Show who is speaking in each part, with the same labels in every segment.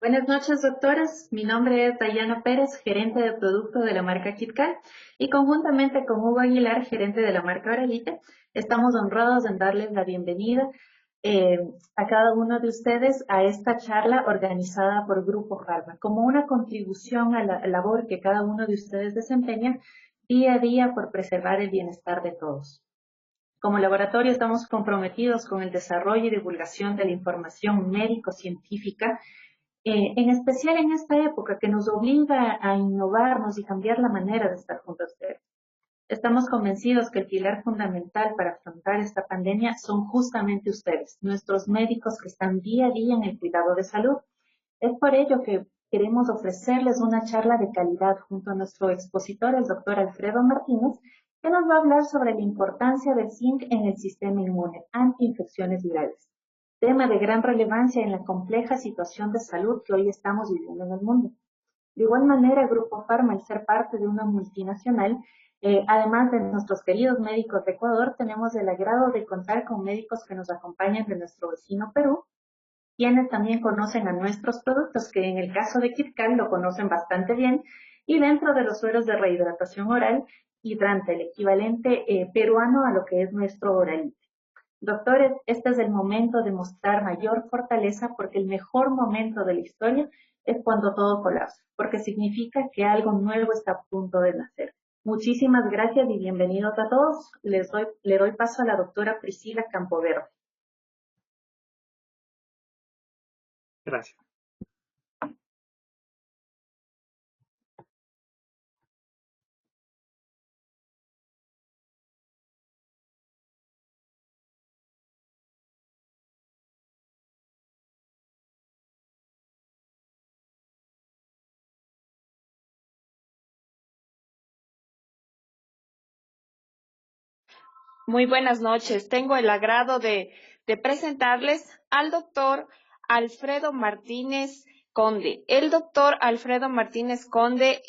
Speaker 1: Buenas noches, doctoras. Mi nombre es Dayana Pérez, gerente de producto de la marca KitKat, y conjuntamente con Hugo Aguilar, gerente de la marca Oralite, estamos honrados en darles la bienvenida eh, a cada uno de ustedes a esta charla organizada por Grupo Pharma, como una contribución a la labor que cada uno de ustedes desempeña día a día por preservar el bienestar de todos. Como laboratorio estamos comprometidos con el desarrollo y divulgación de la información médico-científica, en especial en esta época que nos obliga a innovarnos y cambiar la manera de estar junto a ustedes. Estamos convencidos que el pilar fundamental para afrontar esta pandemia son justamente ustedes, nuestros médicos que están día a día en el cuidado de salud. Es por ello que queremos ofrecerles una charla de calidad junto a nuestro expositor, el doctor Alfredo Martínez, que nos va a hablar sobre la importancia del zinc en el sistema inmune ante infecciones virales, tema de gran relevancia en la compleja situación de salud que hoy estamos viviendo en el mundo. De igual manera, Grupo Pharma, al ser parte de una multinacional, además de nuestros queridos médicos de Ecuador, tenemos el agrado de contar con médicos que nos acompañan de nuestro vecino Perú, quienes también conocen a nuestros productos, que en el caso de KitKat lo conocen bastante bien, y dentro de los sueros de rehidratación oral, hidrante, el equivalente peruano a lo que es nuestro Oralite. Doctores, este es el momento de mostrar mayor fortaleza porque el mejor momento de la historia es cuando todo colapsa, porque significa que algo nuevo está a punto de nacer. Muchísimas gracias y bienvenidos a todos. Le doy paso a la doctora Priscila Campoverde.
Speaker 2: Gracias.
Speaker 3: Muy buenas noches. Tengo el agrado de presentarles al doctor Alfredo Martínez Conde. El doctor Alfredo Martínez Conde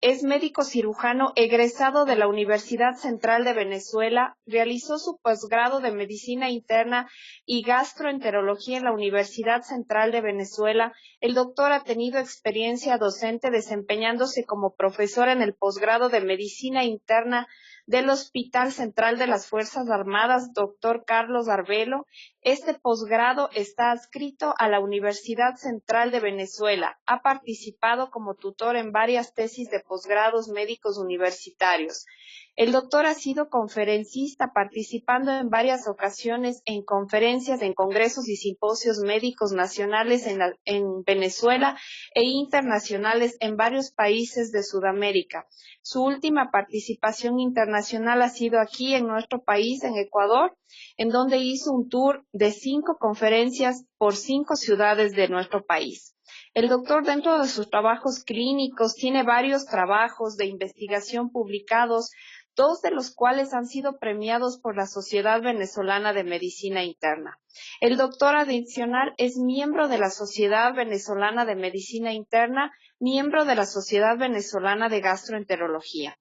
Speaker 3: es médico cirujano egresado de la Universidad Central de Venezuela. Realizó su posgrado de Medicina Interna y Gastroenterología en la Universidad Central de Venezuela. El doctor ha tenido experiencia docente desempeñándose como profesor en el posgrado de Medicina Interna del Hospital Central de las Fuerzas Armadas, doctor Carlos Arbelo. Este posgrado está adscrito a la Universidad Central de Venezuela. Ha participado como tutor en varias tesis de posgrados médicos universitarios. El doctor ha sido conferencista, participando en varias ocasiones en conferencias, en congresos y simposios médicos nacionales en Venezuela e internacionales en varios países de Sudamérica. Su última participación internacional ha sido aquí en nuestro país, en Ecuador, en donde hizo un tour de 5 conferencias por 5 ciudades de nuestro país. El doctor, dentro de sus trabajos clínicos, tiene varios trabajos de investigación publicados, 2 de los cuales han sido premiados por la Sociedad Venezolana de Medicina Interna. El doctor adicional es miembro de la Sociedad Venezolana de Medicina Interna, miembro de la Sociedad Venezolana de Gastroenterología.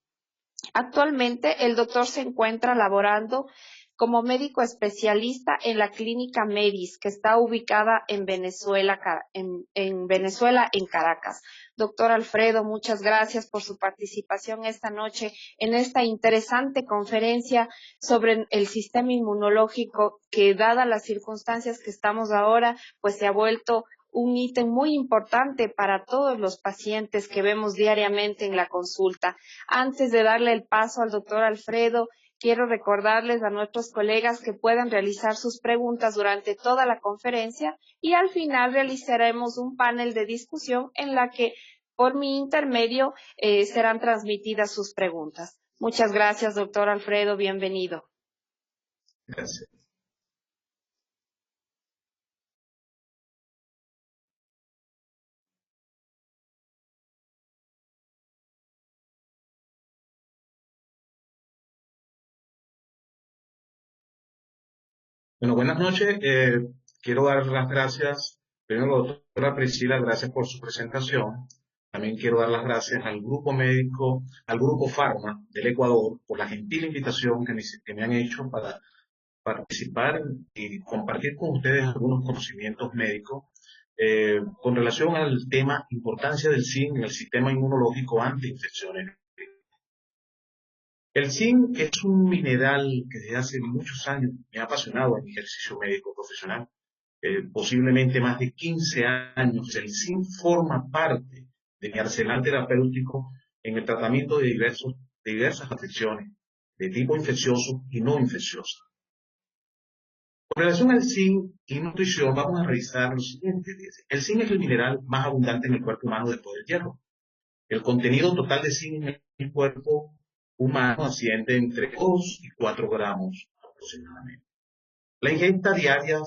Speaker 3: Actualmente, el doctor se encuentra laborando como médico especialista en la Clínica Medis, que está ubicada en Venezuela, en Caracas. Doctor Alfredo, muchas gracias por su participación esta noche en esta interesante conferencia sobre el sistema inmunológico que, dadas las circunstancias que estamos ahora, pues se ha vuelto un ítem muy importante para todos los pacientes que vemos diariamente en la consulta. Antes de darle el paso al doctor Alfredo, quiero recordarles a nuestros colegas que puedan realizar sus preguntas durante toda la conferencia y al final realizaremos un panel de discusión en la que, por mi intermedio, serán transmitidas sus preguntas. Muchas gracias, doctor Alfredo. Bienvenido.
Speaker 2: Gracias. Bueno, buenas noches. Quiero dar las gracias primero a la doctora Priscila, gracias por su presentación. También quiero dar las gracias al grupo médico, al grupo Pharma del Ecuador, por la gentil invitación que me han hecho para participar y compartir con ustedes algunos conocimientos médicos con relación al tema importancia del zinc en el sistema inmunológico ante infecciones. El zinc es un mineral que desde hace muchos años me ha apasionado en mi ejercicio médico profesional. Posiblemente más de 15 años, el zinc forma parte de mi arsenal terapéutico en el tratamiento de diversas afecciones de tipo infeccioso y no infeccioso. Con relación al zinc y nutrición, vamos a revisar lo siguiente. El zinc es el mineral más abundante en el cuerpo humano después del hierro. El contenido total de zinc en el cuerpo humano asciende entre 2 y 4 gramos aproximadamente. La ingesta diaria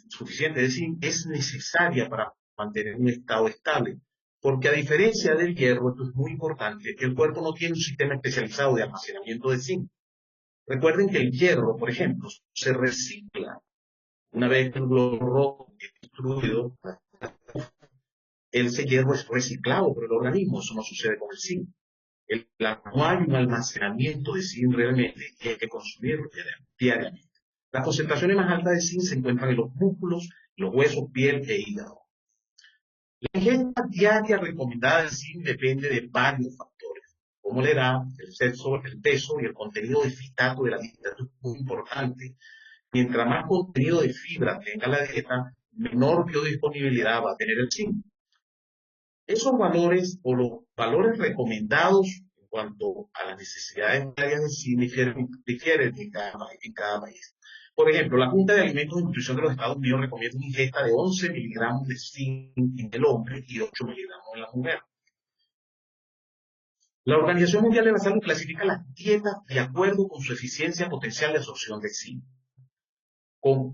Speaker 2: suficiente de zinc es necesaria para mantener un estado estable, porque a diferencia del hierro, esto es muy importante, el cuerpo no tiene un sistema especializado de almacenamiento de zinc. Recuerden que el hierro, por ejemplo, se recicla. Una vez que el globo rojo es destruido, ese hierro es reciclado por el organismo. Eso no sucede con el zinc. No hay un almacenamiento de zinc realmente que hay que consumirlo diariamente. Las concentraciones más altas de zinc se encuentran en los músculos, los huesos, piel e hígado. La ingesta diaria recomendada de zinc depende de varios factores, como la edad, el sexo, el peso y el contenido de fitato de la dieta. Esto es muy importante. Mientras más contenido de fibra tenga la dieta, menor biodisponibilidad va a tener el zinc. Esos valores o los valores recomendados en cuanto a las necesidades diarias de zinc difieren en cada país. Por ejemplo, la Junta de Alimentos y Nutrición de los Estados Unidos recomienda una ingesta de 11 miligramos de zinc en el hombre y 8 miligramos en la mujer. La Organización Mundial de la Salud clasifica las dietas de acuerdo con su eficiencia potencial de absorción de zinc,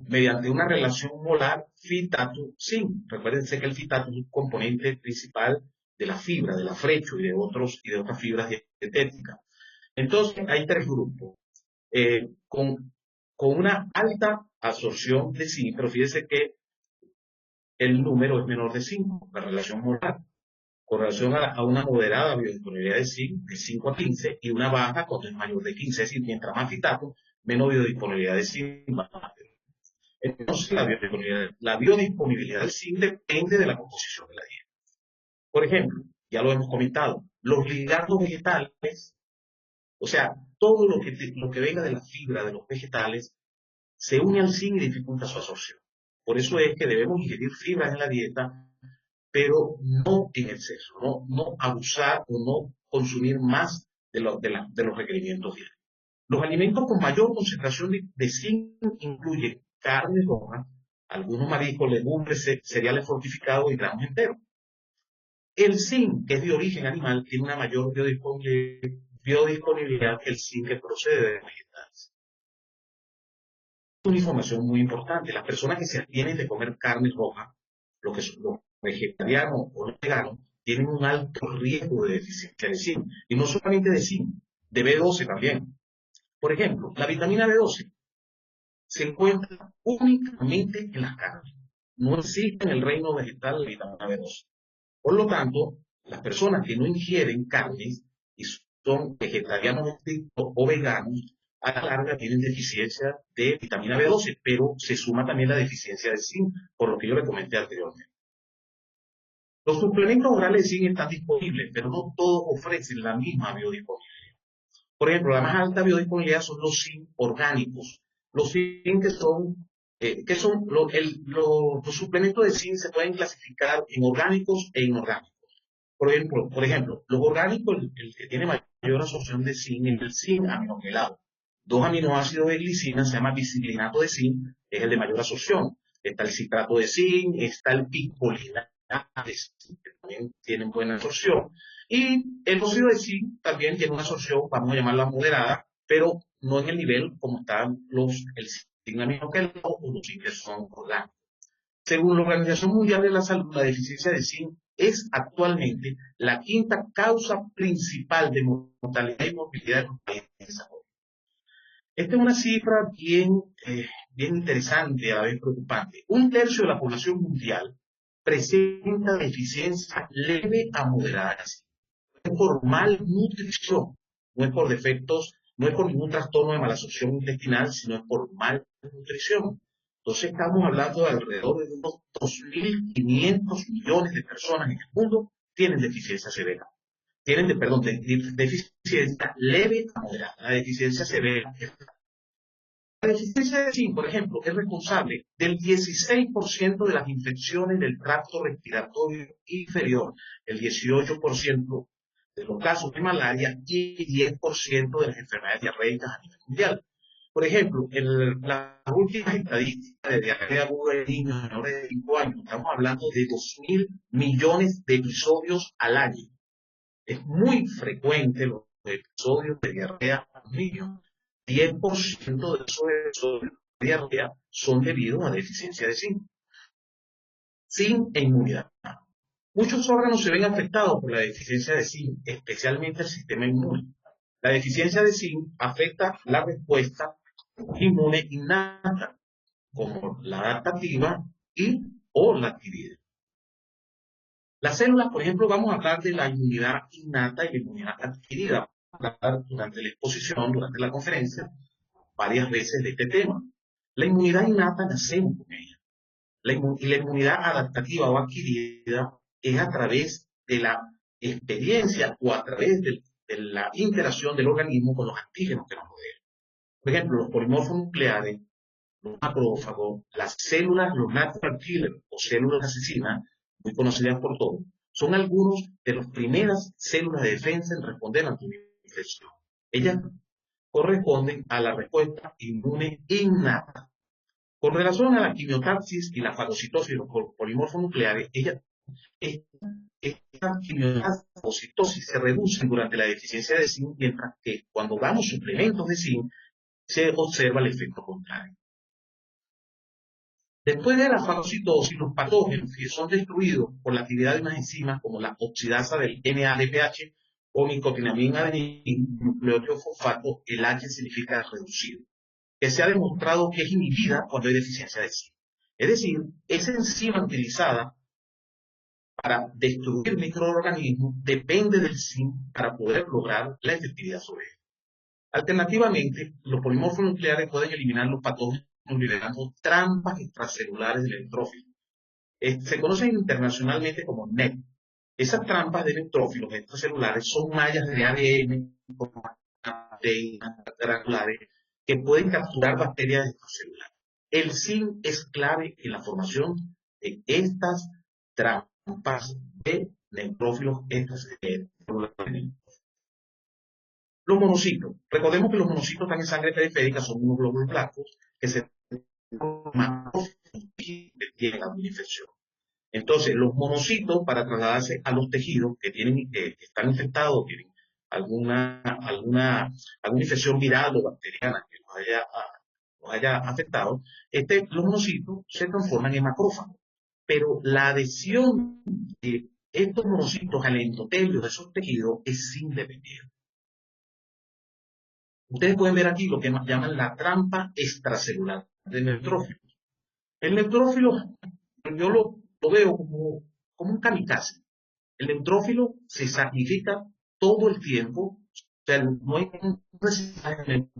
Speaker 2: mediante una relación molar fitato-zinc. Recuérdense que el fitato es un componente principal de la fibra, del afrecho y de otras fibras dietéticas. Entonces, hay tres grupos. Con una alta absorción de zinc, pero fíjense que el número es menor de 5, la relación molar, con relación a una moderada biodisponibilidad de zinc, de 5 a 15, y una baja cuando es mayor de 15, es decir, mientras más fitato, menos biodisponibilidad de zinc va a tener. Entonces, la biodisponibilidad del zinc depende de la composición de la dieta. Por ejemplo, ya lo hemos comentado, los ligandos vegetales, o sea, todo lo que venga de la fibra de los vegetales, se une al zinc y dificulta su absorción. Por eso es que debemos ingerir fibras en la dieta, pero no en exceso, no abusar o no consumir más de los requerimientos diarios. Los alimentos con mayor concentración de zinc incluyen carnes rojas, algunos mariscos, legumbres, cereales fortificados y granos enteros. El zinc, que es de origen animal, tiene una mayor biodisponibilidad que el zinc que procede de vegetales. Una información muy importante. Las personas que se abstienen de comer carne roja, los vegetarianos o los veganos, tienen un alto riesgo de deficiencia de zinc. Y no solamente de zinc, de B12 también. Por ejemplo, la vitamina B12 se encuentra únicamente en las carnes. No existe en el reino vegetal la vitamina B12. Por lo tanto, las personas que no ingieren carnes y son vegetarianos estrictos o veganos, a la larga tienen deficiencia de vitamina B12, pero se suma también la deficiencia de zinc, por lo que yo le comenté anteriormente. Los suplementos orales de zinc están disponibles, pero no todos ofrecen la misma biodisponibilidad. Por ejemplo, la más alta biodisponibilidad son los zinc orgánicos. Los zinc los suplementos de zinc se pueden clasificar en orgánicos e inorgánicos. Por ejemplo, los orgánicos, el que tiene mayor absorción de zinc es el zinc aminogelato. 2 aminoácidos de glicina, se llama biciclinato de zinc, es el de mayor absorción. Está el citrato de zinc, está el picolinato de zinc, que también tienen buena absorción. Y el óxido de zinc también tiene una absorción, vamos a llamarla moderada, pero no en el nivel como están el zinc aminogelato o los zinc que son orgánicos. Según la Organización Mundial de la Salud, la deficiencia de zinc es actualmente la quinta causa principal de mortalidad y morbilidad en los países de desarrollo. Esta es una cifra bien interesante, a la vez preocupante. 1/3 de la población mundial presenta deficiencia leve a moderada. No es por malnutrición, no es por defectos, no es por ningún trastorno de malabsorción intestinal, sino es por malnutrición. Entonces estamos hablando de alrededor de unos 2.500 millones de personas en el mundo tienen deficiencia severa. Deficiencia leve a moderada. La deficiencia severa. La deficiencia de zinc, por ejemplo, es responsable del 16% de las infecciones del tracto respiratorio inferior, el 18% de los casos de malaria y el 10% de las enfermedades diarreicas a nivel mundial. Por ejemplo, en las últimas estadísticas de diarrea aguda en niños menores de 5 años, estamos hablando de 2.000 millones de episodios al año. Es muy frecuente los episodios de diarrea en los niños. 10% de esos episodios de diarrea son debidos a deficiencia de zinc. Zinc e inmunidad. Muchos órganos se ven afectados por la deficiencia de zinc, especialmente el sistema inmune. La deficiencia de zinc afecta la respuesta inmune innata, como la adaptativa y o la adquirida. Las células, por ejemplo, vamos a hablar de la inmunidad innata y la inmunidad adquirida. Vamos a hablar durante la exposición, durante la conferencia, varias veces de este tema. La inmunidad innata nacemos con ella. Y la inmunidad adaptativa o adquirida es a través de la experiencia o a través de la interacción del organismo con los antígenos que nos rodean. Por ejemplo, los polimorfos nucleares, los macrófagos, las células, los natural killers o células asesinas, muy conocidas por todos, son algunos de las primeras células de defensa en responder ante una infección. Ellas corresponden a la respuesta inmune innata. Con relación a la quimiotaxis y la fagocitosis de los polimorfos nucleares, esta quimiotaxis se reducen durante la deficiencia de zinc, mientras que cuando damos suplementos de zinc se observa el efecto contrario. Después de la fagocitosis, los patógenos que son destruidos por la actividad de unas enzimas como la oxidasa del NADPH o nicotinamina adenina nucleótido fosfato, el H significa reducido, que se ha demostrado que es inhibida cuando hay deficiencia de zinc. Es decir, esa enzima utilizada para destruir microorganismos depende del zinc para poder lograr la efectividad sobre él. Alternativamente, los polimorfos nucleares pueden eliminar los patógenos liberando trampas extracelulares del neutrófilo. Se conocen internacionalmente como NET. Esas trampas de neutrófilos extracelulares son mallas de ADN con proteínas granulares que pueden capturar bacterias extracelulares. El zinc es clave en la formación de estas trampas de neutrófilos extracelulares. Los monocitos. Recordemos que los monocitos están en sangre periférica, son unos glóbulos blancos que se forman y tienen alguna infección. Entonces, los monocitos, para trasladarse a los tejidos que están infectados, tienen alguna infección viral o bacteriana que los haya afectado, los monocitos se transforman en macrófagos. Pero la adhesión de estos monocitos al endotelio de esos tejidos es independiente. Ustedes pueden ver aquí lo que llaman la trampa extracelular del neutrófilo. El neutrófilo, yo lo veo como un kamikaze. El neutrófilo se sacrifica todo el tiempo, o sea, no hay un reciclaje en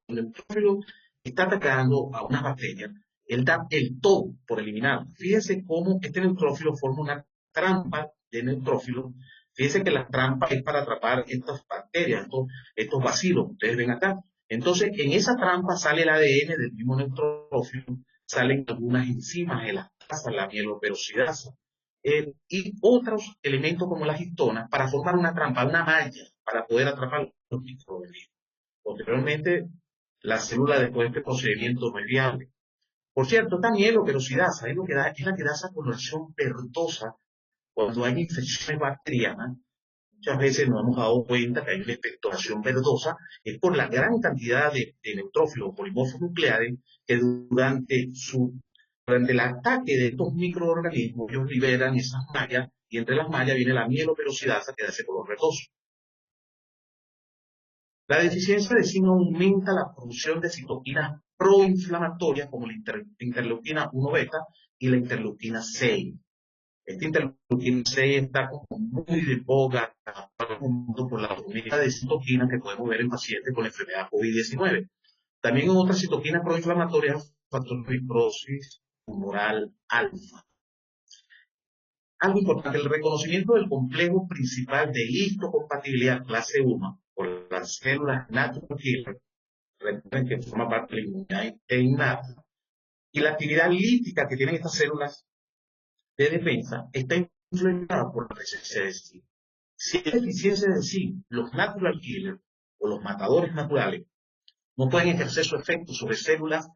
Speaker 2: el neutrófilo está atacando a unas bacterias, él da el todo por eliminarlas. Fíjense cómo este neutrófilo forma una trampa de neutrófilo. Fíjense que la trampa es para atrapar estas bacterias, estos bacilos que ustedes ven acá. Entonces, en esa trampa sale el ADN del mismo neutrófilo, salen algunas enzimas, elastasa, la mieloperoxidasa, y otros elementos como las histonas para formar una trampa, una malla, para poder atrapar los microorganismos. Posteriormente, la célula después de este procedimiento no es viable. Por cierto, esta mieloperoxidasa es la que da esa coloración verdosa cuando hay infecciones bacterianas. Muchas veces nos hemos dado cuenta que hay una expectoración verdosa, es por la gran cantidad de neutrófilos o polimorfos nucleares que durante el ataque de estos microorganismos, ellos liberan esas mallas, y entre las mallas viene la mieloperoxidasa que da ese color verdoso. La deficiencia de zinc aumenta la producción de citoquinas proinflamatorias como la interleuquina 1 beta y la interleuquina 6. Esta interleuquina 6 está como muy de boga por la unidad de citoquinas que podemos ver en pacientes con la enfermedad COVID-19. También en otras citoquinas proinflamatorias, factor fibrosis tumoral alfa. Algo importante, el reconocimiento del complejo principal de histocompatibilidad clase 1 por las células natural killer, recuerden que forma parte de la inmunidad innata, y la actividad lítica que tienen estas células de defensa está influenciada por la presencia de zinc. Si hay deficiencia de zinc, los natural killers o los matadores naturales no pueden ejercer su efecto sobre células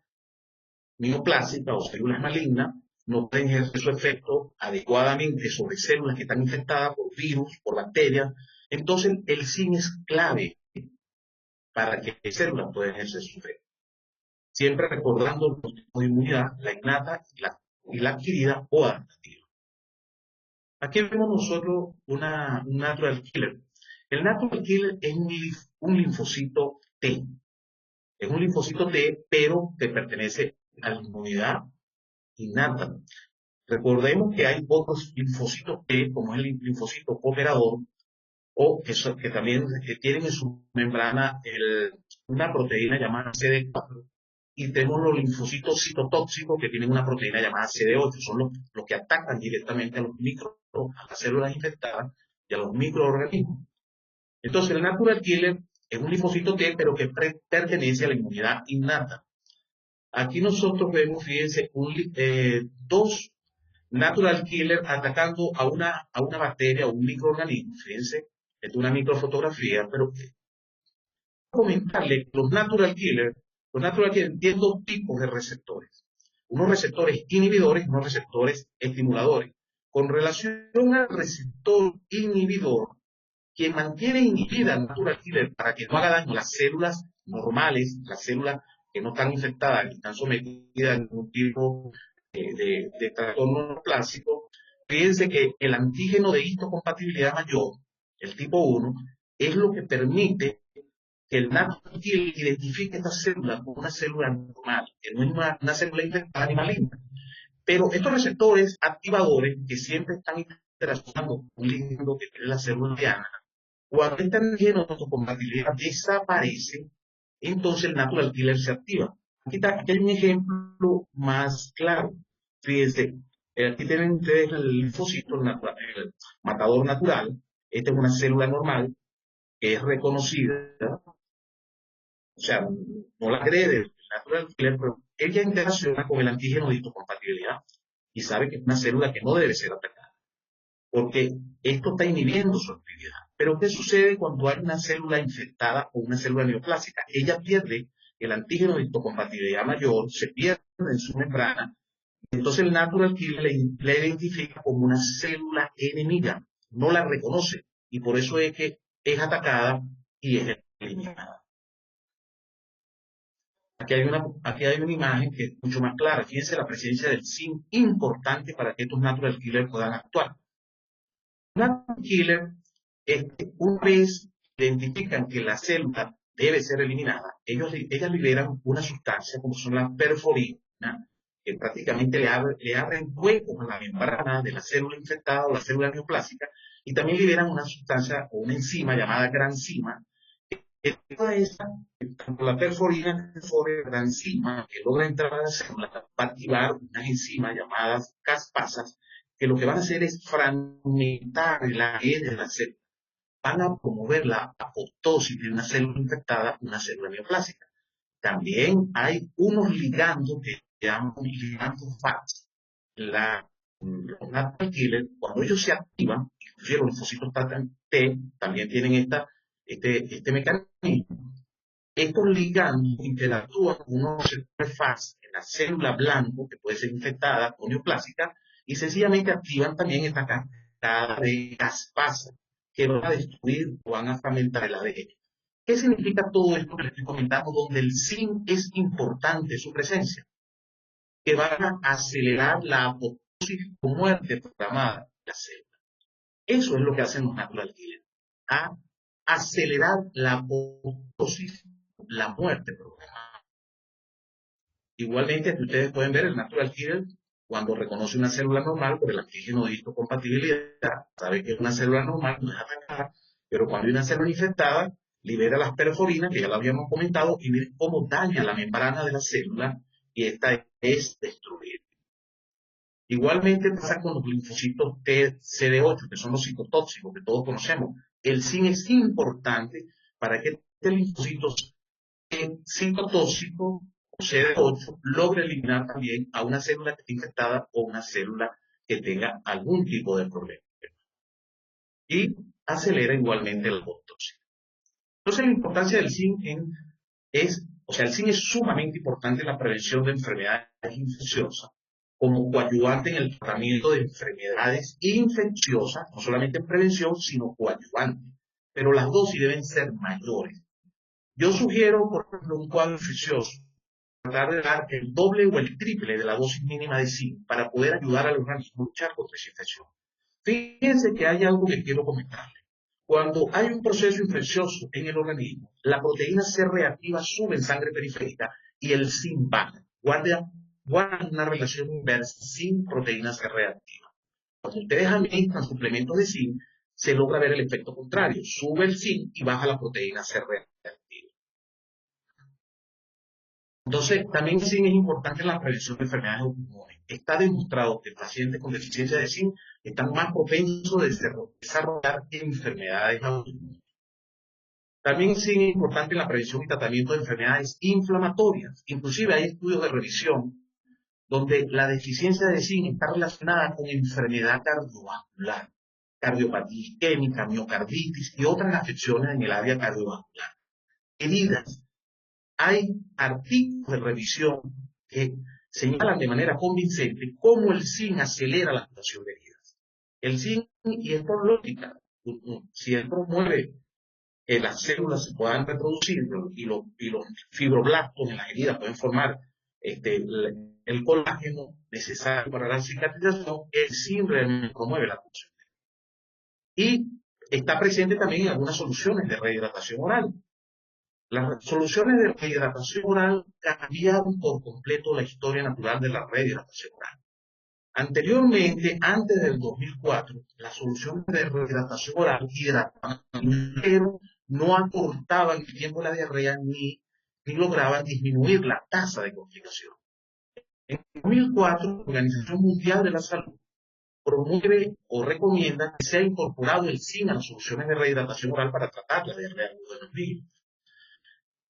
Speaker 2: mioplásicas o células malignas, no pueden ejercer su efecto adecuadamente sobre células que están infectadas por virus, por bacterias. Entonces, el zinc es clave para que las células puedan ejercer su efecto. Siempre recordando los tipos de inmunidad, la innata y la adquirida o adaptativa. Aquí vemos nosotros un natural killer. El natural killer es un linfocito T. Es un linfocito T, pero que pertenece a la inmunidad innata. Recordemos que hay otros linfocitos T, como es el linfocito cooperador, o que también tienen en su membrana una proteína llamada CD4. Y tenemos los linfocitos citotóxicos que tienen una proteína llamada CD8. Son los que atacan directamente a a las células infectadas y a los microorganismos. Entonces, el natural killer es un linfocito T, pero que pertenece a la inmunidad innata. Aquí nosotros vemos, fíjense, dos natural killer atacando a una bacteria o un microorganismo. Fíjense, es una microfotografía, pero comentarle que los natural killers tienen dos tipos de receptores. Unos receptores inhibidores y unos receptores estimuladores. Con relación al receptor inhibidor, quien mantiene inhibida al natural killer para que no haga daño a las células normales, las células que no están infectadas, que están sometidas a ningún tipo de trastorno plástico, fíjense que el antígeno de histocompatibilidad mayor, el tipo 1, es lo que permite que el natural killer identifique esta célula como una célula normal, que no es una célula infectada ni maligna. Pero estos receptores activadores que siempre están interaccionando con un ligando que tiene la célula diana, cuando este antígeno de histocompatibilidad desaparece, entonces el natural killer se activa. Aquí hay un ejemplo más claro. Fíjense, aquí tienen ustedes el linfocito, el matador natural. Esta es una célula normal que es reconocida, o sea, no la agrede el natural killer, pero ella interacciona con el antígeno de histocompatibilidad y sabe que es una célula que no debe ser atacada, porque esto está inhibiendo su actividad. Pero ¿qué sucede cuando hay una célula infectada o una célula neoplásica? Ella pierde el antígeno de histocompatibilidad mayor, se pierde en su membrana, entonces el natural killer la identifica como una célula enemiga, no la reconoce, y por eso es que es atacada y es eliminada. Aquí hay una imagen que es mucho más clara. Fíjense la presencia del zinc importante para que estos natural killers puedan actuar. Natural killer, una vez identifican que la célula debe ser eliminada, ellas liberan una sustancia como son las perforinas, que prácticamente le abren huecos a la membrana de la célula infectada o la célula neoplásica, y también liberan una sustancia o una enzima llamada granzima. Toda esa, tanto la perforina como la enzima que logra entrar a la célula, va a activar unas enzimas llamadas caspasas, que lo que van a hacer es fragmentar el ADN de la célula. Van a promover la apoptosis de una célula infectada, una célula neoplásica. También hay unos ligandos que se llaman ligandos FACS. Los natural killers, cuando ellos se activan, inclusive los linfocitos T también tienen este mecanismo. Estos ligandos interactúan con unos receptores FACS en la célula blanco, que puede ser infectada o neoplásica, y sencillamente activan también esta cascada de caspasa que van a destruir o van a fragmentar el ADN. ¿Qué significa todo esto que les estoy comentando, donde el zinc es importante su presencia? Que van a acelerar la apoptosis o muerte programada de la célula. Eso es lo que hacen los natural killers, a acelerar la apoptosis, la muerte programada. Igualmente, ustedes pueden ver el natural killer cuando reconoce una célula normal por el antígeno de histocompatibilidad, sabe que es una célula normal, no es atacada, pero cuando hay una célula infectada, libera las perforinas, que ya lo habíamos comentado, y mire cómo daña la membrana de la célula, y esta es destruida. Igualmente pasa con los linfocitos CD8, que son los citotóxicos que todos conocemos. El zinc es importante para que este linfocito citotóxico o CD8 logre eliminar también a una célula que esté infectada o una célula que tenga algún tipo de problema. Y acelera igualmente la apoptosis. Entonces la importancia del zinc el zinc es sumamente importante en la prevención de enfermedades infecciosas, como coadyuvante en el tratamiento de enfermedades infecciosas, no solamente en prevención, sino coadyuvante. Pero las dosis deben ser mayores. Yo sugiero, por ejemplo, un cuadro infeccioso, tratar de dar el doble o el triple de la dosis mínima de zinc para poder ayudar al organismo a luchar contra esa infección. Fíjense que hay algo que quiero comentarles. Cuando hay un proceso infeccioso en el organismo, la proteína C reactiva sube en sangre periférica y el zinc baja. Guardan una relación inversa sin proteína C reactiva. Cuando ustedes administran suplementos de zinc, se logra ver el efecto contrario. Sube el zinc y baja la proteína C reactiva. Entonces, también el zinc es importante en la prevención de enfermedades autoinmunes. Está demostrado que pacientes con deficiencia de zinc están más propensos a desarrollar enfermedades autoinmunes. También el zinc es importante en la prevención y tratamiento de enfermedades inflamatorias. Inclusive hay estudios de revisión donde la deficiencia de zinc está relacionada con enfermedad cardiovascular, cardiopatía isquémica, miocarditis y otras afecciones en el área cardiovascular. Heridas. Hay artículos de revisión que señalan de manera convincente cómo el zinc acelera la curación de heridas. El zinc, y esto es lógica, si él promueve que las células se puedan reproducir y los fibroblastos en las heridas pueden formar el colágeno necesario para la cicatrización, el zinc realmente promueve la curación. Y está presente también en algunas soluciones de rehidratación oral. Las soluciones de rehidratación oral cambiaron por completo la historia natural de la rehidratación oral. Anteriormente, antes del 2004, las soluciones de rehidratación oral hidrataban, pero no acortaban el tiempo de la diarrea ni lograban disminuir la tasa de complicación. En 2004, la Organización Mundial de la Salud promueve o recomienda que sea incorporado el zinc a las soluciones de rehidratación oral para tratar la diarrea aguda en los niños.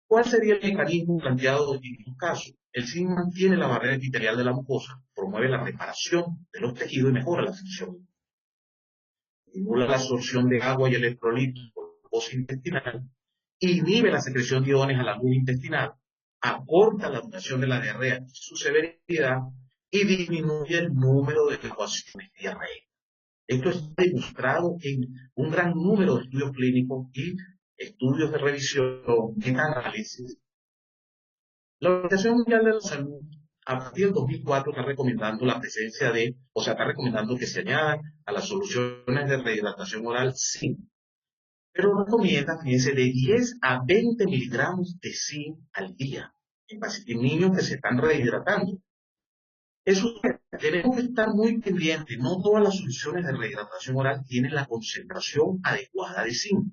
Speaker 2: ¿Cuál sería el mecanismo planteado en estos casos? El zinc mantiene la barrera epitelial de la mucosa, promueve la reparación de los tejidos y mejora la función. Estimula la absorción de agua y electrolitos por la mucosa intestinal, inhibe la secreción de iones a la luz intestinal, acorta la duración de la diarrea y su severidad y disminuye el número de evacuaciones diarreicas. Esto está demostrado en un gran número de estudios clínicos y estudios de revisión, meta-análisis. La Organización Mundial de la Salud, a partir del 2004, está recomendando la presencia está recomendando que se añadan a las soluciones de rehidratación oral zinc. Pero recomienda, fíjense, de 10 a 20 miligramos de zinc al día en niños que se están rehidratando. Eso tenemos que estar muy pendientes. No todas las soluciones de rehidratación oral tienen la concentración adecuada de zinc.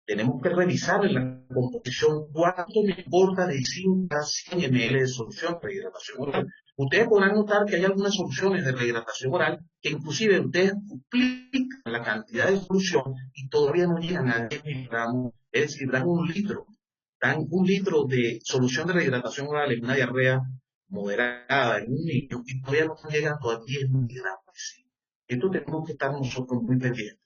Speaker 2: Tenemos que revisar en la composición cuánto me importa de zinc a 100 ml de solución de rehidratación oral. Ustedes podrán notar que hay algunas soluciones de rehidratación oral que inclusive ustedes duplican la cantidad de solución y todavía no llegan a 10 miligramos, es decir, dan un litro. Dan un litro de solución de rehidratación oral en una diarrea moderada en un niño y todavía no llegan a 10 miligramos de zinc. Esto tenemos que estar nosotros muy pendientes.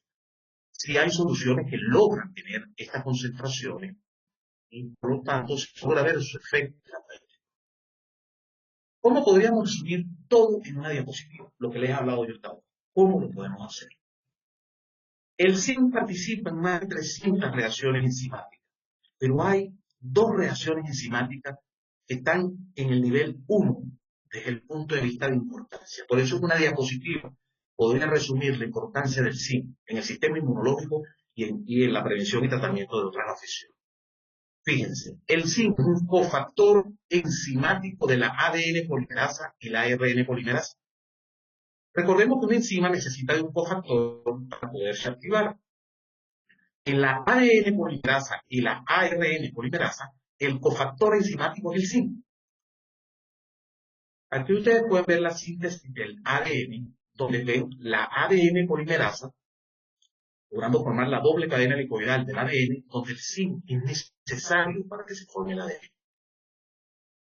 Speaker 2: Si hay soluciones que logran tener estas concentraciones y por lo tanto se logra ver su efecto terapéutico. ¿Cómo podríamos resumir todo en una diapositiva? Lo que les he hablado yo hasta ahora. ¿Cómo lo podemos hacer? El zinc participa en más de 300 reacciones enzimáticas, pero hay 2 reacciones enzimáticas que están en el nivel 1 desde el punto de vista de importancia. Por eso en una diapositiva podría resumir la importancia del zinc en el sistema inmunológico y en la prevención y tratamiento de otras afecciones. Fíjense, el zinc es un cofactor enzimático de la ADN polimerasa y la ARN polimerasa. Recordemos que una enzima necesita de un cofactor para poderse activar. En la ADN polimerasa y la ARN polimerasa, el cofactor enzimático es el zinc. Aquí ustedes pueden ver la síntesis del ADN, donde ven la ADN polimerasa, logrando formar la doble cadena helicoidal del ADN, donde el zinc es necesario para que se forme el ADN.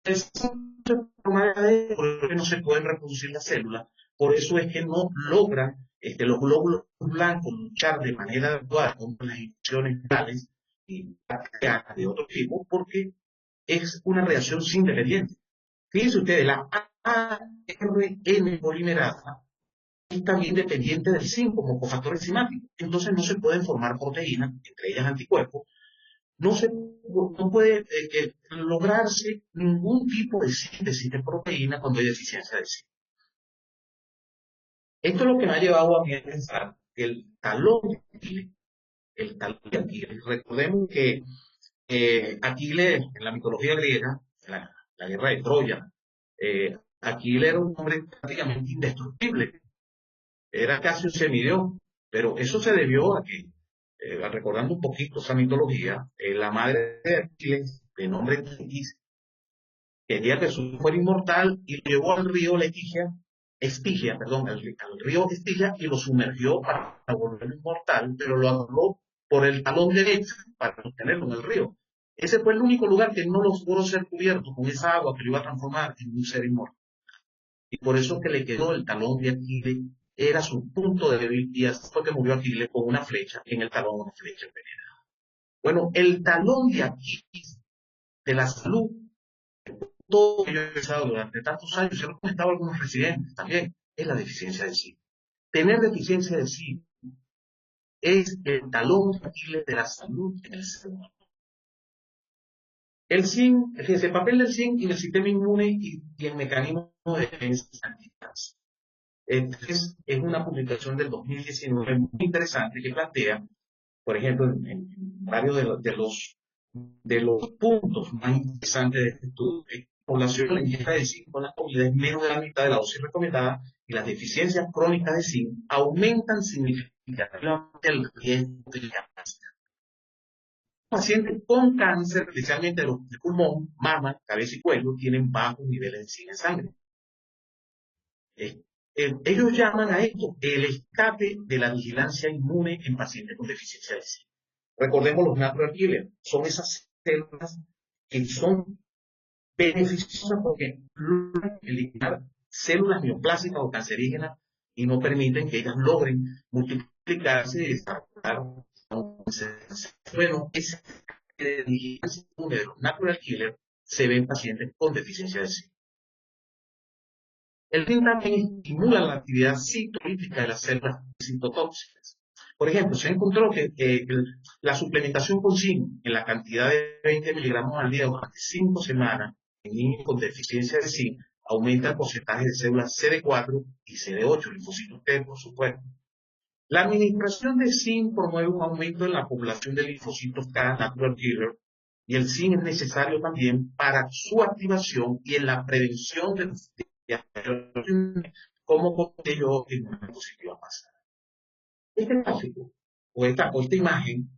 Speaker 2: El zinc se forma el ADN, por eso es que no se pueden reproducir las células, por eso es que no logran los glóbulos blancos luchar de manera adecuada contra las infecciones virales y bacterianas de otro tipo, porque es una reacción zinc dependiente. Fíjense ustedes, la ARN polimerasa es también dependiente del zinc como cofactor enzimático. Entonces no se pueden formar proteínas, entre ellas anticuerpos. No puede lograrse ningún tipo de síntesis de proteína cuando hay deficiencia de zinc. Esto es lo que me ha llevado a mí a pensar que el talón de Aquiles, recordemos que Aquiles, en la mitología griega, la guerra de Troya, Aquiles era un hombre prácticamente indestructible, era casi un semidios, pero eso se debió a que, recordando un poquito esa mitología, la madre de Aquiles, de nombre Tetis, quería que Jesús fuera inmortal y lo llevó al río Estigia, perdón, al río Estigia y lo sumergió para volverlo inmortal, pero lo agarró por el talón derecho para sostenerlo en el río. Ese fue el único lugar que no logró ser cubierto con esa agua que lo iba a transformar en un ser inmortal. Y por eso que le quedó el talón de Aquiles, era su punto débil, y así fue que murió Aquiles con una flecha, en el talón una flecha envenenada. Bueno, el talón de Aquiles de la salud, todo lo que yo he pensado durante tantos años, se lo he comentado a algunos residentes también, es la deficiencia de zinc. Tener deficiencia de zinc es el talón de Aquiles de la salud en el ser humano. El zinc, fíjense, el papel del zinc en el sistema inmune y el mecanismo de defensa anticancer. Es una publicación del 2019 muy interesante que plantea, por ejemplo, en varios de los puntos más interesantes de este estudio, que la población la ingesta de zinc con la comida es menos de la mitad de la dosis recomendada y las deficiencias crónicas de zinc aumentan significativamente el riesgo de cáncer. Pacientes con cáncer, especialmente los de pulmón, mama, cabeza y cuello, tienen bajos niveles de zinc en sangre. Ellos llaman a esto el escape de la vigilancia inmune en pacientes con deficiencia de zinc. Recordemos los natural killers, son esas células que son beneficiosas porque logran eliminar células neoplásicas o cancerígenas y no permiten que ellas logren multiplicarse y desarrollar un cáncer. Bueno, esa vigilancia inmune de los natural killers se ve en pacientes con deficiencia de zinc. El zinc también estimula la actividad citolítica de las células citotóxicas. Por ejemplo, se encontró que la suplementación con zinc en la cantidad de 20 miligramos al día durante 5 semanas en niños con deficiencia de zinc aumenta el porcentaje de células CD4 y CD8, linfocitos T, por supuesto. La administración de zinc promueve un aumento en la población de linfocitos K, natural killer, y el zinc es necesario también para su activación y en la prevención de como contigo en una diapositiva pasada. Este gráfico o esta imagen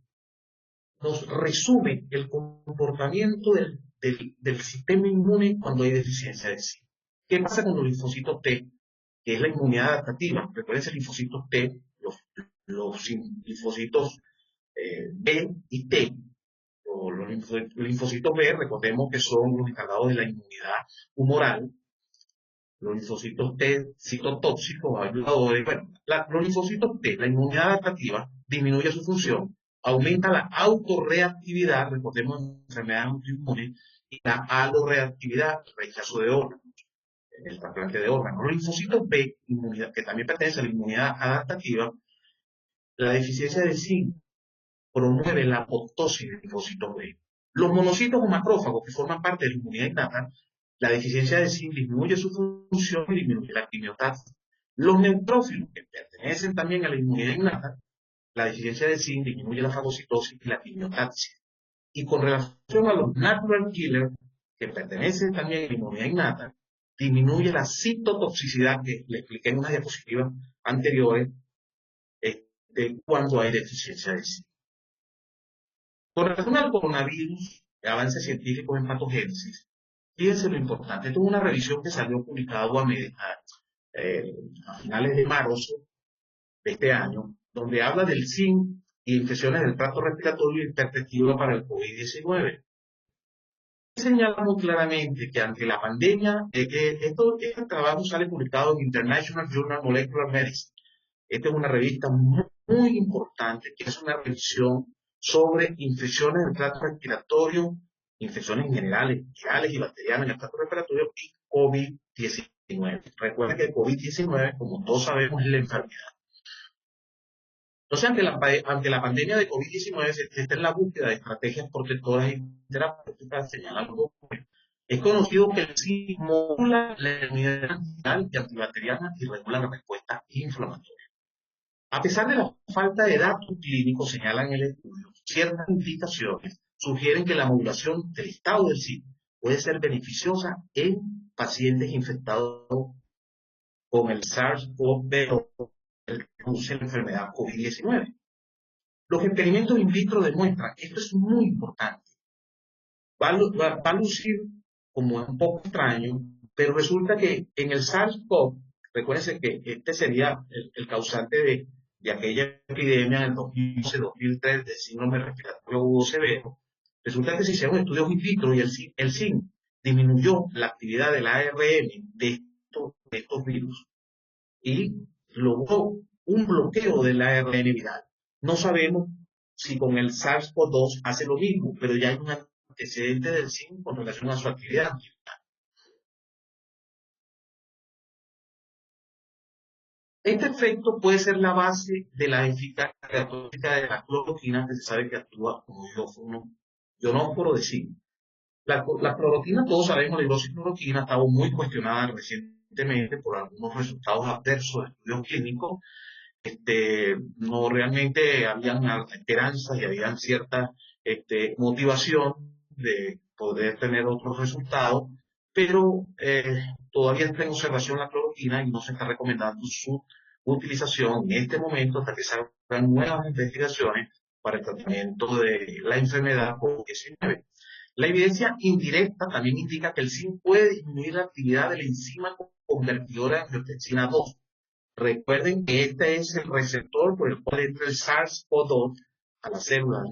Speaker 2: nos resume el comportamiento del sistema inmune cuando hay deficiencia de zinc. ¿Qué pasa con los linfocitos T? Que es la inmunidad adaptativa. Recuerden, los linfocitos T, los linfocitos B y T, o los linfocitos B, recordemos que son los encargados de la inmunidad humoral. Los linfocitos T citotóxicos, ayudadores. Bueno, los linfocitos T, la inmunidad adaptativa, disminuye su función, aumenta la autorreactividad, recordemos enfermedades autoinmunes, y la aloreactividad, rechazo de órganos, el trasplante de órganos. Los linfocitos B, que también pertenece a la inmunidad adaptativa, la deficiencia de zinc promueve la apoptosis de linfocitos B. Los monocitos o macrófagos, que forman parte de la inmunidad innata, la deficiencia de zinc disminuye su función y disminuye la quimiotaxis. Los neutrófilos, que pertenecen también a la inmunidad innata, la deficiencia de zinc disminuye la fagocitosis y la quimiotaxis. Y con relación a los natural killers, que pertenecen también a la inmunidad innata, disminuye la citotoxicidad, que le expliqué en unas diapositivas anteriores, cuando hay deficiencia de zinc. Con relación al coronavirus, avances científicos en patogénesis, fíjense lo importante. Esto es una revisión que salió publicado a finales de marzo de este año, donde habla del zinc y infecciones del tracto respiratorio y perspectiva para el COVID-19. Señala muy claramente que ante la pandemia, este trabajo sale publicado en International Journal Molecular Medicine. Esta es una revista muy importante que es una revisión sobre infecciones del tracto respiratorio, infecciones en generales, virales y bacterianas en el tracto respiratorio y COVID-19. Recuerden que el COVID-19, como todos sabemos, es la enfermedad. Entonces, ante la pandemia de COVID-19, se está en la búsqueda de estrategias protectoras y terapéuticas, señala algo. Es conocido que el zinc modula la inmunidad antiviral y antibacteriana y regula la respuesta inflamatoria. A pesar de la falta de datos clínicos, señalan en el estudio, ciertas indicaciones sugieren que la modulación del estado del zinc puede ser beneficiosa en pacientes infectados con el SARS-CoV-2, el que produce la enfermedad COVID-19. Los experimentos in vitro demuestran, esto es muy importante, va a lucir como un poco extraño, pero resulta que en el SARS-CoV, recuérdense que este sería el causante de aquella epidemia en el 2011-2003 de síndrome respiratorio agudo severo, resulta que se hicieron estudios in vitro y el zinc disminuyó la actividad del ARN de estos virus y logró un bloqueo del ARN viral. No sabemos si con el SARS-CoV-2 hace lo mismo, pero ya hay un antecedente del zinc con relación a su actividad. Este efecto puede ser la base de la eficacia terapéutica de la cloroquina, que se sabe que actúa como ionóforo de zinc. La cloroquina, todos sabemos, la hidroxicloroquina estaba muy cuestionada recientemente por algunos resultados adversos de estudios clínicos. No realmente habían esperanzas y habían cierta motivación de poder tener otros resultados, pero todavía está en observación la cloroquina y no se está recomendando su utilización en este momento hasta que salgan nuevas investigaciones para el tratamiento de la enfermedad COVID-19. La evidencia indirecta también indica que el zinc puede disminuir la actividad de la enzima convertidora de angiotensina 2. Recuerden que este es el receptor por el cual entra el SARS-CoV-2 a las células,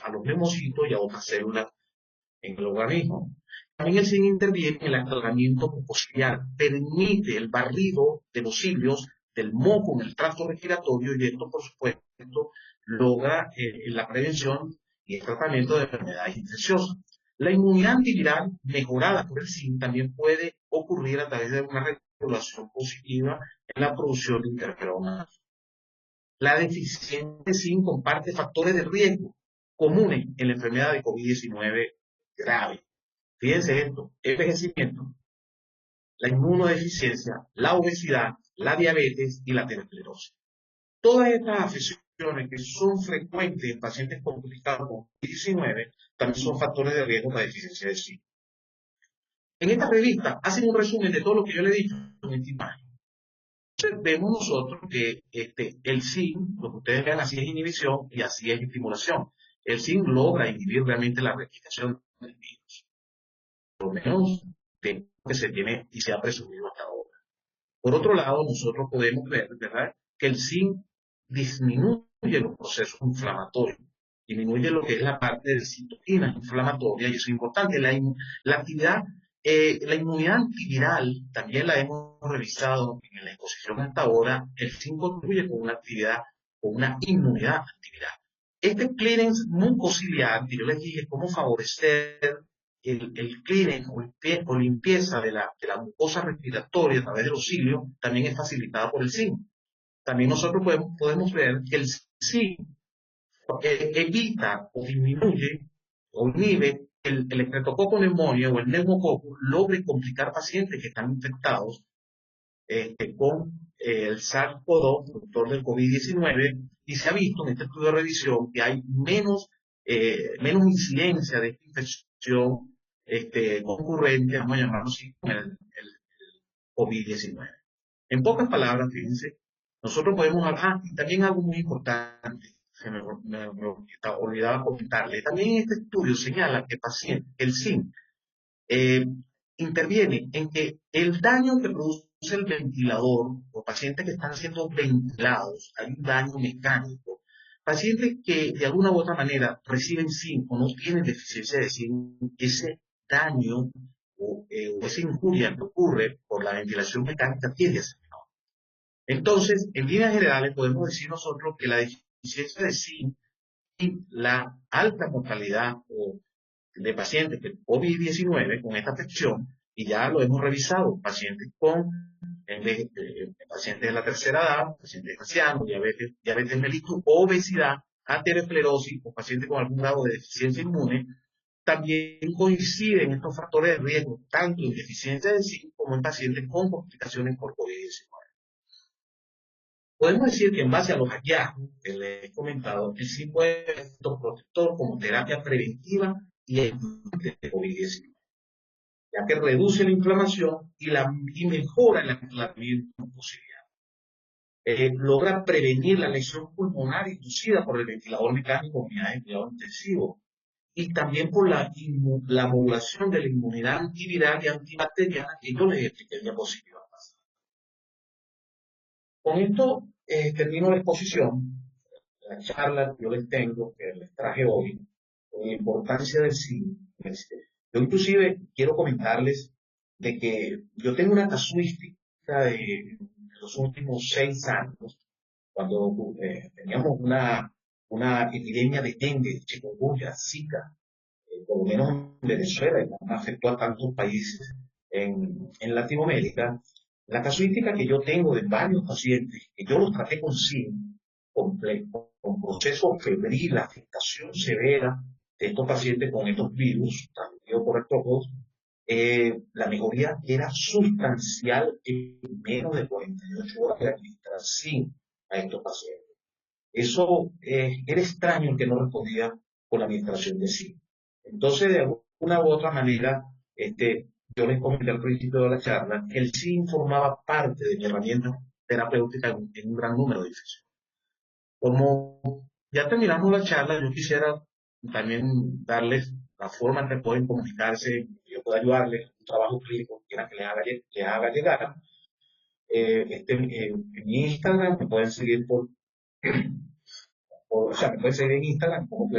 Speaker 2: a los nemocitos y a otras células en el organismo. También el zinc interviene en el aclaramiento mucociliar, permite el barrido de los cilios del moco en el tracto respiratorio y esto, por supuesto, logra la prevención y el tratamiento de enfermedades infecciosas. La inmunidad antiviral mejorada por el zinc también puede ocurrir a través de una regulación positiva en la producción de interferonas. La deficiencia de zinc comparte factores de riesgo comunes en la enfermedad de COVID-19 grave. Fíjense esto: envejecimiento, la inmunodeficiencia, la obesidad, la diabetes y la aterosclerosis. Todas estas afecciones que son frecuentes en pacientes complicados con COVID-19 también son factores de riesgo para deficiencia de zinc. En esta revista hacen un resumen de todo lo que yo le he dicho en esta imagen. Entonces vemos nosotros que el zinc, lo que ustedes vean, así es inhibición y así es estimulación. El zinc logra inhibir realmente la replicación del virus, por lo menos de lo que se tiene y se ha presumido hasta ahora. Por otro lado, nosotros podemos ver, ¿verdad?, que el zinc disminuye los procesos inflamatorios, disminuye lo que es la parte de citoquinas inflamatorias, y eso es importante. La actividad, la inmunidad antiviral, también la hemos revisado en la exposición hasta ahora. El zinc contribuye con una actividad, con una inmunidad antiviral. Este clearance mucociliar, que yo les dije cómo favorecer el clearance o limpieza de la mucosa respiratoria a través de los cilios, también es facilitada por el zinc. También nosotros podemos ver que el zinc evita o disminuye o inhibe el Streptococcus pneumoniae o el neumococo logre complicar pacientes que están infectados con el SARS-CoV-2, productor del COVID-19, y se ha visto en este estudio de revisión que hay menos incidencia de esta infección concurrente, vamos a llamarlo así, con el COVID-19. En pocas palabras, fíjense, nosotros podemos hablar, y también algo muy importante, olvidaba comentarle. También este estudio señala que el zinc eh, interviene en que el daño que produce el ventilador o pacientes que están siendo ventilados, hay un daño mecánico. Pacientes que de alguna u otra manera reciben zinc o no tienen deficiencia de zinc, ese daño o esa injuria que ocurre por la ventilación mecánica tiende a ser menor. Entonces, en líneas generales, podemos decir nosotros que la deficiencia de zinc y la alta mortalidad de pacientes que COVID-19 con esta afección, y ya lo hemos revisado, pacientes pacientes de la tercera edad, pacientes ancianos, diabetes mellitus, obesidad, aterosclerosis o pacientes con algún grado de deficiencia inmune, también coinciden estos factores de riesgo, tanto en deficiencia de zinc como en pacientes con complicaciones por COVID-19. Podemos decir que en base a los hallazgos que les he comentado, el zinc puede ser efecto protector como terapia preventiva y ayudante de COVID-19, ya que reduce la inflamación y mejora el aislamiento mucosiliar. Logra prevenir la lesión pulmonar inducida por el ventilador mecánico en unidades de cuidado intensivo y también por la modulación de la inmunidad antiviral y antibacteriana que yo les expliqué en diapositiva pasada. Con esto termino la exposición, la charla que yo les tengo, que les traje hoy, con la importancia del zinc. Yo inclusive quiero comentarles de que yo tengo una casuística de los últimos 6 años, cuando teníamos una epidemia de dengue, chikungunya, zika, por lo menos en Venezuela, y no afectó a tantos países en Latinoamérica. La casuística que yo tengo de varios pacientes, que yo los traté con zinc, con proceso febril, afectación severa de estos pacientes con estos virus transmitidos por artrópodos, la mejoría era sustancial en menos de 48 horas de administrar zinc a estos pacientes. Eso era extraño el que no respondía con la administración de zinc. Entonces, de alguna u otra manera, yo les comenté al principio de la charla que el zinc formaba parte de mi herramienta terapéutica en un gran número de infecciones. Como ya terminamos la charla, yo quisiera también darles la forma en que pueden comunicarse, que yo pueda ayudarles, un trabajo clínico que quieran que les haga llegar. En mi Instagram me pueden seguir o sea, me pueden seguir en Instagram como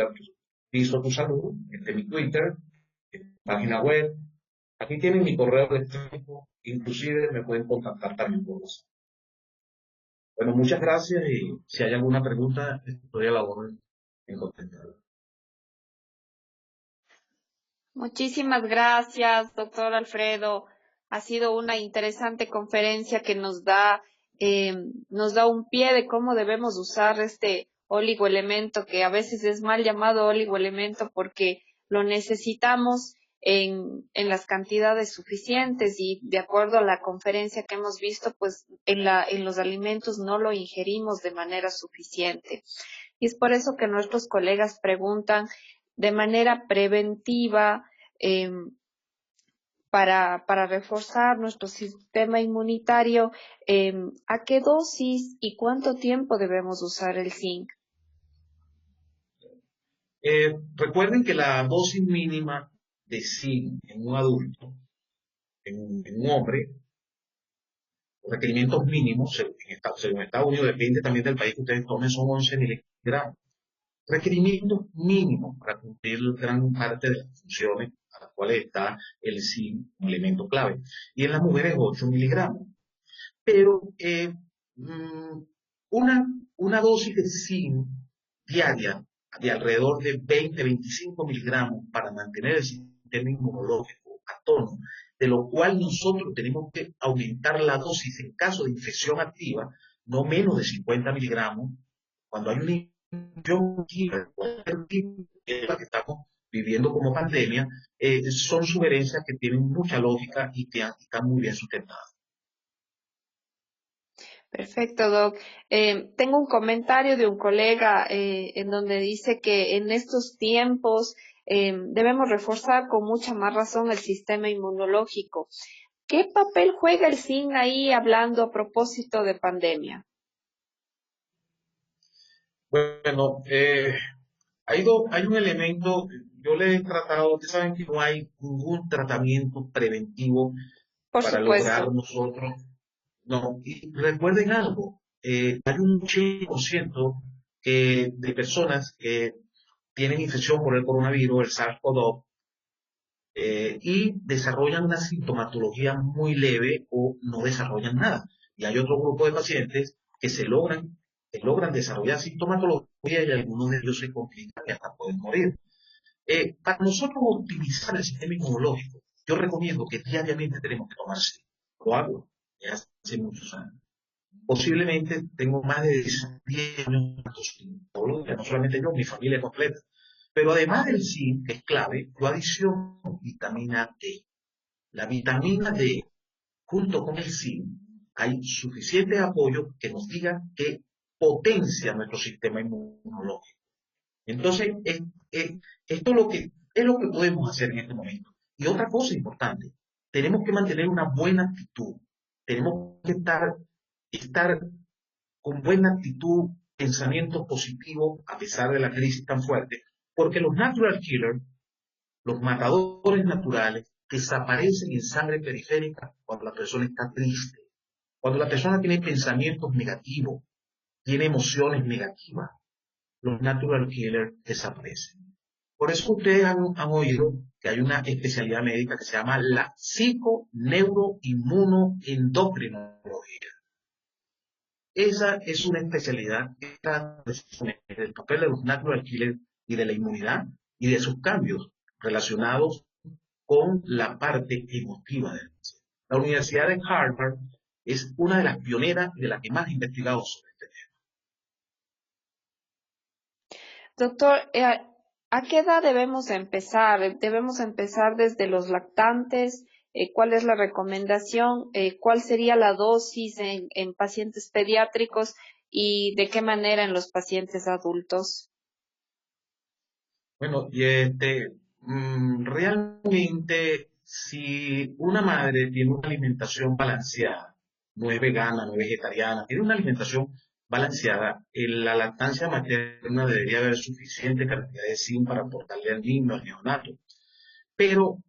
Speaker 2: Piso Tu Salud, mi Twitter, página web. Aquí tienen mi correo electrónico, inclusive me pueden contactar también por WhatsApp. Bueno, muchas gracias y si hay alguna pregunta, estoy a la orden en contestar.
Speaker 3: Muchísimas gracias, doctor Alfredo. Ha sido una interesante conferencia que nos da un pie de cómo debemos usar este oligoelemento, que a veces es mal llamado oligoelemento porque lo necesitamos en las cantidades suficientes y de acuerdo a la conferencia que hemos visto, pues en los alimentos no lo ingerimos de manera suficiente. Y es por eso que nuestros colegas preguntan de manera preventiva eh, para reforzar nuestro sistema inmunitario, ¿a qué dosis y cuánto tiempo debemos usar el zinc?
Speaker 2: Recuerden que la dosis mínima de zinc en un adulto, en un hombre, los requerimientos mínimos, según Estados Unidos, depende también del país que ustedes tomen, son 11 miligramos. Requerimientos mínimos para cumplir gran parte de las funciones a las cuales está el zinc, un elemento clave. Y en las mujeres 8 miligramos. Pero una dosis de zinc diaria de alrededor de 20-25 miligramos para mantener el sistema inmunológico a tono, de lo cual nosotros tenemos que aumentar la dosis en caso de infección activa, no menos de 50 miligramos, cuando hay una infección que estamos viviendo como pandemia, son sugerencias que tienen mucha lógica y que están muy bien sustentadas.
Speaker 3: Perfecto, Doc. Tengo un comentario de un colega en donde dice que en estos tiempos debemos reforzar con mucha más razón el sistema inmunológico. ¿Qué papel juega el zinc ahí hablando a propósito de pandemia?
Speaker 2: Bueno, hay un elemento, yo le he tratado, ustedes saben que no hay ningún tratamiento preventivo
Speaker 3: Por
Speaker 2: para lograr
Speaker 3: supuesto.
Speaker 2: nosotros, no, y recuerden algo, hay un 80% de personas que tienen infección por el coronavirus, el SARS-CoV-2, y desarrollan una sintomatología muy leve o no desarrollan nada. Y hay otro grupo de pacientes que logran desarrollar sintomatología y algunos de ellos se complican y hasta pueden morir. Para nosotros optimizar el sistema inmunológico, yo recomiendo que diariamente tenemos que tomar zinc. Lo hago desde hace muchos años. Posiblemente tengo más de 10 años todos los días, no solamente yo, mi familia completa. Pero además del zinc, que es clave, yo adiciono vitamina D. La vitamina D, junto con el zinc, hay suficiente apoyo que nos diga que potencia nuestro sistema inmunológico. Entonces, esto es lo que podemos hacer en este momento. Y otra cosa importante, tenemos que mantener una buena actitud. Tenemos que estar con buena actitud, pensamiento positivo, a pesar de la crisis tan fuerte, porque los natural killers, los matadores naturales, desaparecen en sangre periférica cuando la persona está triste, cuando la persona tiene pensamientos negativos, tiene emociones negativas. Los natural killers desaparecen. Por eso ustedes han oído que hay una especialidad médica que se llama la psiconeuroinmunoendocrinología. Esa es una especialidad que trata del papel de los natural killers y de la inmunidad y de sus cambios relacionados con la parte emotiva del paciente. La Universidad de Harvard es una de las pioneras y de las que más ha investigado sobre este tema.
Speaker 3: Doctor, ¿a qué edad debemos empezar? ¿Debemos empezar desde los lactantes? ¿Cuál es la recomendación? ¿Cuál sería la dosis en pacientes pediátricos y de qué manera en los pacientes adultos?
Speaker 2: Bueno, realmente si una madre tiene una alimentación balanceada, no es vegana, no es vegetariana, tiene una alimentación balanceada, en la lactancia materna debería haber suficiente cantidad de zinc para aportarle al niño, al neonato. Pero,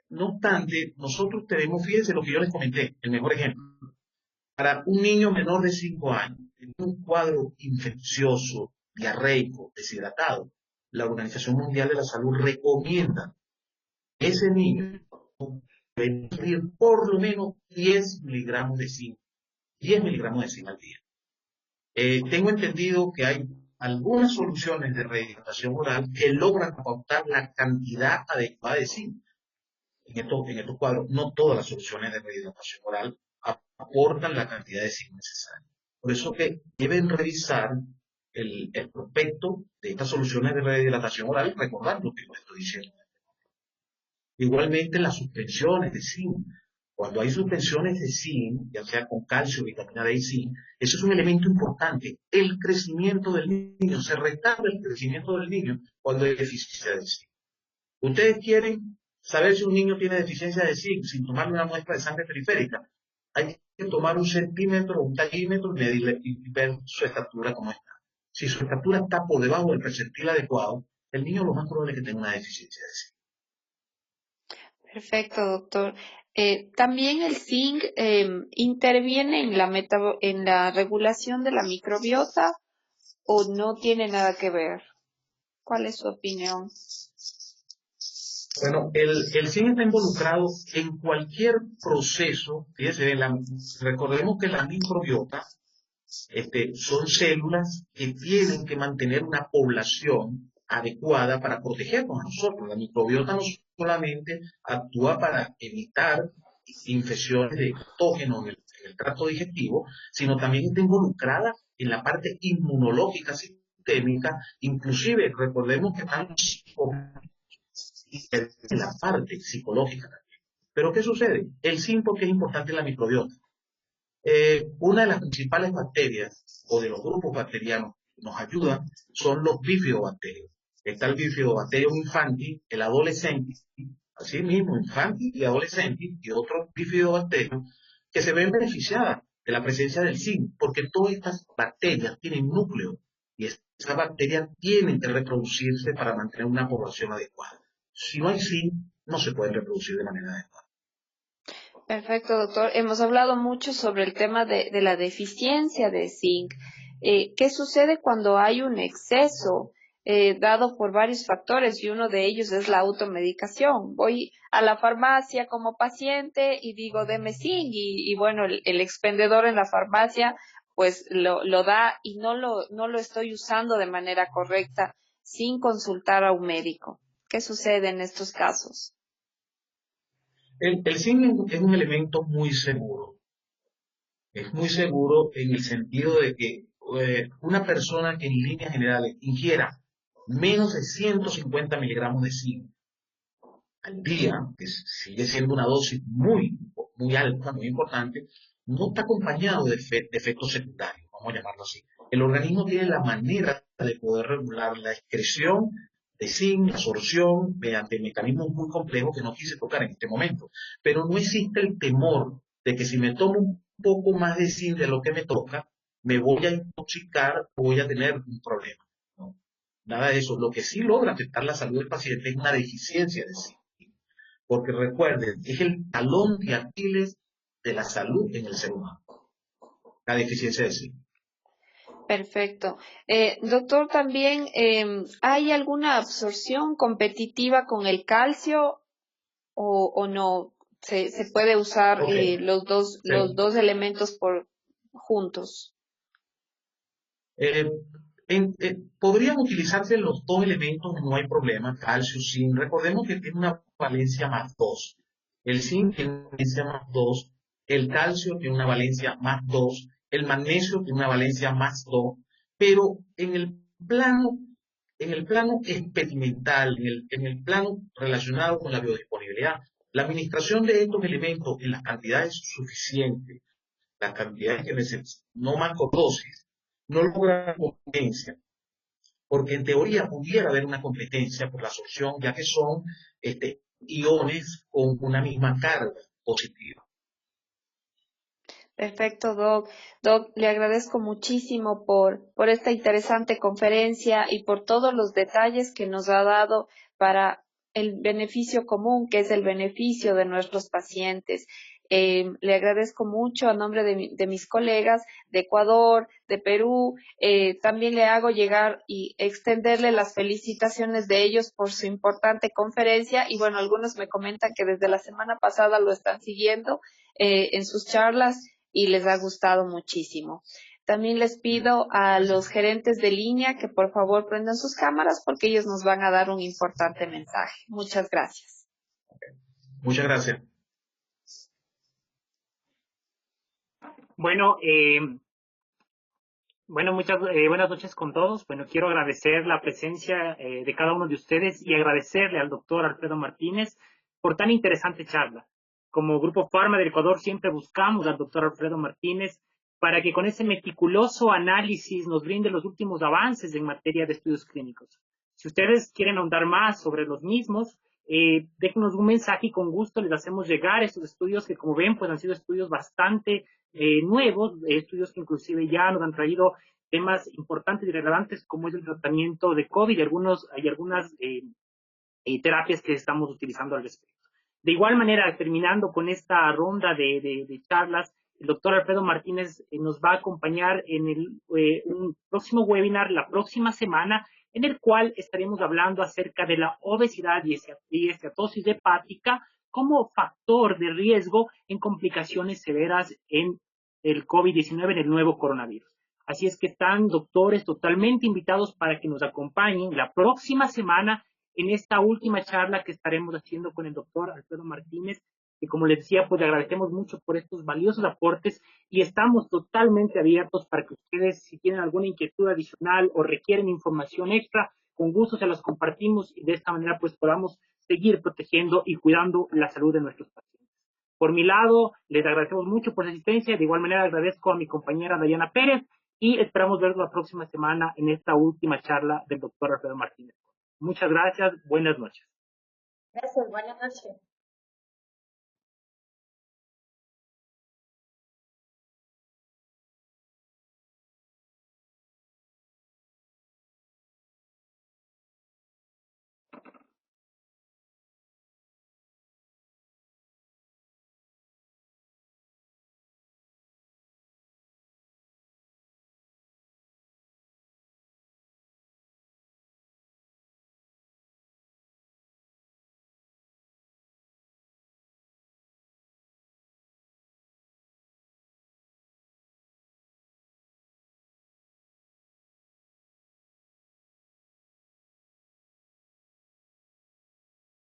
Speaker 2: no obstante, nosotros tenemos, fíjense lo que yo les comenté, el mejor ejemplo. Para un niño menor de 5 años, en un cuadro infeccioso, diarreico, deshidratado, la Organización Mundial de la Salud recomienda que ese niño debe recibir por lo menos 10 miligramos de zinc, 10 miligramos de zinc al día. Tengo entendido que hay algunas soluciones de rehidratación oral que logran aportar la cantidad adecuada de zinc en estos cuadros. No todas las soluciones de rehidratación oral aportan la cantidad de zinc necesaria. Por eso que deben revisar el prospecto de estas soluciones de rehidratación oral, recordar lo que les estoy diciendo. Igualmente las suspensiones de zinc. Cuando hay suspensiones de zinc, ya sea con calcio, vitamina D y zinc, eso es un elemento importante. El crecimiento del niño, se retarda el crecimiento del niño cuando hay deficiencia de zinc. Ustedes quieren saber si un niño tiene deficiencia de zinc sin tomarle una muestra de sangre periférica. Hay que tomar un centímetro, un tallímetro y ver su estatura como está. Si su estatura está por debajo del percentil adecuado, el niño lo más probable es que tenga una deficiencia de zinc.
Speaker 3: Perfecto, doctor. También el zinc interviene en la regulación de la microbiota o no tiene nada que ver. ¿Cuál es su opinión?
Speaker 2: Bueno, el zinc está involucrado en cualquier proceso. Fíjense, recordemos que la microbiota son células que tienen que mantener una población adecuada para protegernos a nosotros. La microbiota no solamente actúa para evitar infecciones de patógenos en el tracto digestivo, sino también está involucrada en la parte inmunológica sistémica, inclusive recordemos que están en la parte psicológica también. Pero ¿qué sucede? El zinc, porque es importante en la microbiota. Una de las principales bacterias o de los grupos bacterianos que nos ayudan son los bifidobacterios. Está el bifidobacterium infantis, el adolescentis, así mismo, infantis y adolescentis, y otros bifidobacterios que se ven beneficiadas de la presencia del zinc, porque todas estas bacterias tienen núcleo. y esas bacterias tienen que reproducirse para mantener una población adecuada. Si no hay zinc, no se pueden reproducir de manera adecuada.
Speaker 3: Perfecto, doctor. Hemos hablado mucho sobre el tema de la deficiencia de zinc. ¿Qué sucede cuando hay un exceso dado por varios factores y uno de ellos es la automedicación? Voy a la farmacia como paciente y digo, deme zinc y bueno, el expendedor en la farmacia pues lo da y no lo estoy usando de manera correcta sin consultar a un médico. ¿Qué sucede en estos casos?
Speaker 2: El zinc es un elemento muy seguro. Es muy seguro en el sentido de que una persona que en líneas generales ingiera menos de 150 miligramos de zinc al día, que sigue siendo una dosis muy alta, muy importante, no está acompañado de efectos secundarios, vamos a llamarlo así. El organismo tiene la manera de poder regular la excreción de zinc, la absorción, mediante mecanismos muy complejos que no quise tocar en este momento. Pero no existe el temor de que si me tomo un poco más de zinc de lo que me toca, me voy a intoxicar o voy a tener un problema. ¿No? Nada de eso. Lo que sí logra afectar la salud del paciente es una deficiencia de zinc. Porque recuerden, es el talón de Aquiles de la salud en el ser humano, la deficiencia de zinc.
Speaker 3: Perfecto. Doctor, también, ¿hay alguna absorción competitiva con el calcio o no? ¿Se puede usar
Speaker 2: Ok,
Speaker 3: los dos elementos juntos?
Speaker 2: Eh, podrían utilizarse los dos elementos, no hay problema, calcio, zinc. Recordemos que tiene una valencia más 2. El zinc tiene una valencia más 2, el calcio tiene una valencia más 2, el magnesio tiene una valencia más 2, pero en el plano experimental, en el plano relacionado con la biodisponibilidad, la administración de estos elementos en las cantidades suficientes, las cantidades que necesitan, no macrodosis, no logra competencia, porque en teoría pudiera haber una competencia por la absorción, ya que son iones con una misma carga positiva.
Speaker 3: Perfecto, Doc. Doc, le agradezco muchísimo por esta interesante conferencia y por todos los detalles que nos ha dado para el beneficio común, que es el beneficio de nuestros pacientes. Le agradezco mucho a nombre de mis colegas de Ecuador, de Perú. También le hago llegar y extenderle las felicitaciones de ellos por su importante conferencia. Y bueno, algunos me comentan que desde la semana pasada lo están siguiendo en sus charlas y les ha gustado muchísimo. También les pido a los gerentes de línea que por favor prendan sus cámaras porque ellos nos van a dar un importante mensaje. Muchas gracias.
Speaker 2: Muchas gracias.
Speaker 4: Bueno, buenas noches con todos. Bueno, quiero agradecer la presencia de cada uno de ustedes y agradecerle al doctor Alfredo Martínez por tan interesante charla. Como Grupo Pharma del Ecuador siempre buscamos al doctor Alfredo Martínez para que con ese meticuloso análisis nos brinde los últimos avances en materia de estudios clínicos. Si ustedes quieren ahondar más sobre los mismos, déjenos un mensaje y con gusto les hacemos llegar estos estudios que, como ven, pues han sido estudios bastante nuevos, estudios que inclusive ya nos han traído temas importantes y relevantes como es el tratamiento de COVID y algunas terapias que estamos utilizando al respecto. De igual manera, terminando con esta ronda de charlas, el doctor Alfredo Martínez nos va a acompañar en un próximo webinar la próxima semana, en el cual estaremos hablando acerca de la obesidad y esteatosis hepática como factor de riesgo en complicaciones severas en el COVID-19, en el nuevo coronavirus. Así es que están doctores totalmente invitados para que nos acompañen la próxima semana en esta última charla que estaremos haciendo con el doctor Alfredo Martínez, que como les decía, pues le agradecemos mucho por estos valiosos aportes y estamos totalmente abiertos para que ustedes, si tienen alguna inquietud adicional o requieren información extra, con gusto se las compartimos y de esta manera pues podamos seguir protegiendo y cuidando la salud de nuestros pacientes. Por mi lado, les agradecemos mucho por su asistencia, de igual manera agradezco a mi compañera Dayana Pérez y esperamos verlos la próxima semana en esta última charla del doctor Alfredo Martínez. Muchas gracias, buenas noches.
Speaker 1: Gracias, buenas noches.